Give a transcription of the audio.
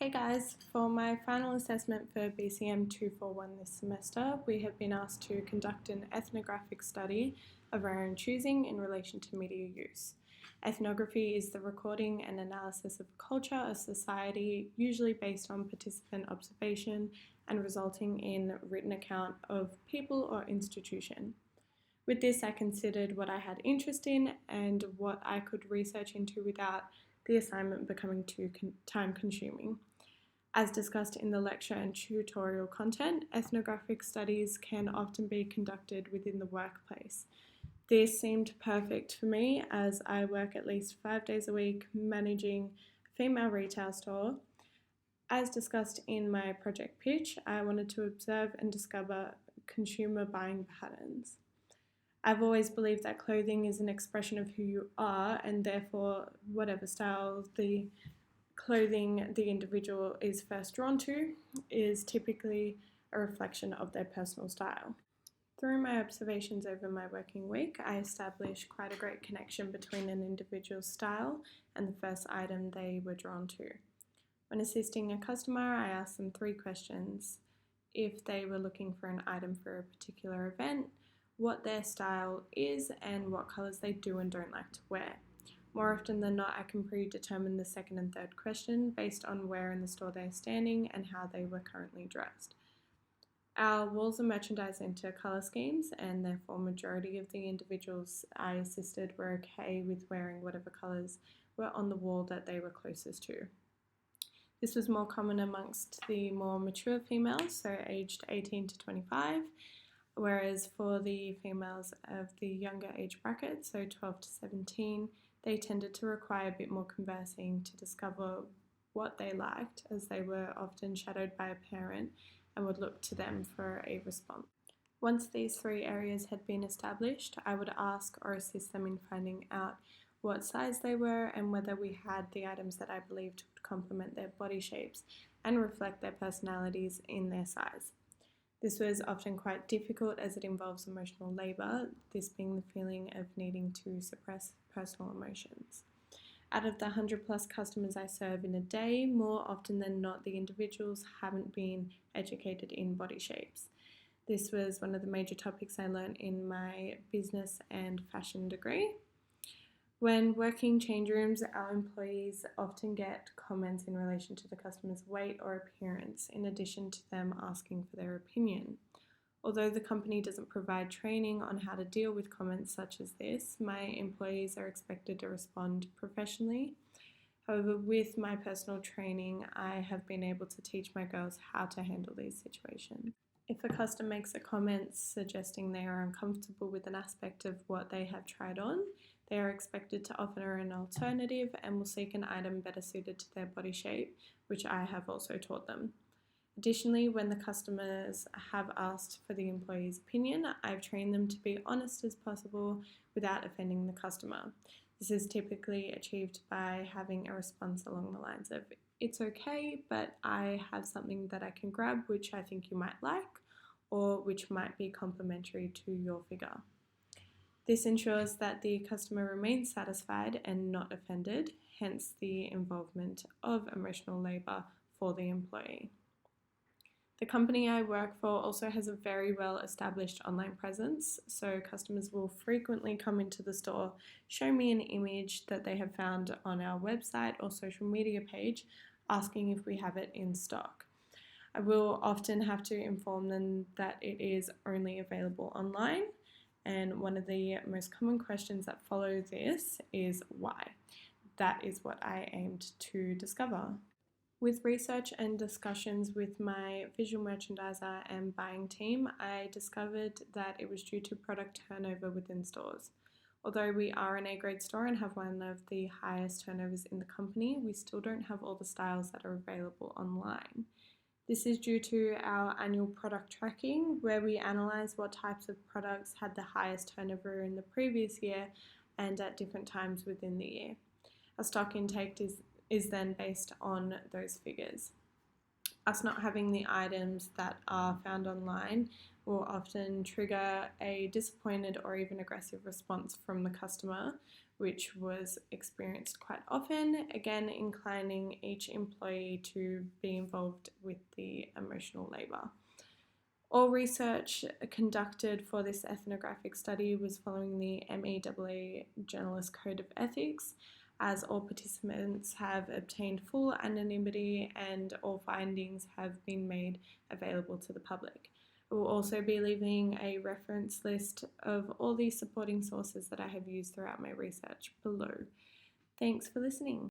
Hey guys, for my final assessment for BCM241 this semester, we have been asked to conduct an ethnographic study of our own choosing in relation to media use. Ethnography is the recording and analysis of culture or society, usually based on participant observation and resulting in written account of people or institution. With this, I considered what I had interest in and what I could research into without the assignment becoming too time-consuming. As discussed in the lecture and tutorial content, ethnographic studies can often be conducted within the workplace. This seemed perfect for me as I work at least 5 days a week managing a female retail store. As discussed in my project pitch, I wanted to observe and discover consumer buying patterns. I've always believed that clothing is an expression of who you are, and therefore whatever style the clothing the individual is first drawn to is typically a reflection of their personal style. Through my observations over my working week, I established quite a great connection between an individual's style and the first item they were drawn to. When assisting a customer, I asked them 3 questions: if they were looking for an item for a particular event, what their style is, and what colours they do and don't like to wear. More often than not, I can predetermine the second and third question based on where in the store they're standing and how they were currently dressed. Our walls are merchandised into colour schemes, and therefore majority of the individuals I assisted were okay with wearing whatever colours were on the wall that they were closest to. This was more common amongst the more mature females, so aged 18 to 25, whereas for the females of the younger age bracket, so 12 to 17, they tended to require a bit more conversing to discover what they liked, as they were often shadowed by a parent and would look to them for a response. Once these 3 areas had been established, I would ask or assist them in finding out what size they were and whether we had the items that I believed would complement their body shapes and reflect their personalities in their size. This was often quite difficult as it involves emotional labour, this being the feeling of needing to suppress personal emotions. Out of the 100 plus customers I serve in a day, more often than not the individuals haven't been educated in body shapes. This was one of the major topics I learned in my business and fashion degree. When working change rooms, our employees often get comments in relation to the customer's weight or appearance, in addition to them asking for their opinion. Although the company doesn't provide training on how to deal with comments such as this, my employees are expected to respond professionally. However, with my personal training, I have been able to teach my girls how to handle these situations. If a customer makes a comment suggesting they are uncomfortable with an aspect of what they have tried on, they are expected to offer an alternative and will seek an item better suited to their body shape, which I have also taught them. Additionally, when the customers have asked for the employee's opinion, I've trained them to be honest as possible without offending the customer. This is typically achieved by having a response along the lines of, "It's okay, but I have something that I can grab which I think you might like, or which might be complementary to your figure." This ensures that the customer remains satisfied and not offended, hence the involvement of emotional labour for the employee. The company I work for also has a very well established online presence, so customers will frequently come into the store, show me an image that they have found on our website or social media page, asking if we have it in stock. I will often have to inform them that it is only available online, and one of the most common questions that follow this is why. That is what I aimed to discover. With research and discussions with my visual merchandiser and buying team, I discovered that it was due to product turnover within stores. Although we are an A-grade store and have one of the highest turnovers in the company, we still don't have all the styles that are available online. This is due to our annual product tracking, where we analyse what types of products had the highest turnover in the previous year and at different times within the year. Our stock intake is then based on those figures. Us not having the items that are found online will often trigger a disappointed or even aggressive response from the customer, which was experienced quite often, again inclining each employee to be involved with the emotional labour. All research conducted for this ethnographic study was following the MEAA Journalist Code of Ethics, as all participants have obtained full anonymity and all findings have been made available to the public. We'll also be leaving a reference list of all the supporting sources that I have used throughout my research below. Thanks for listening.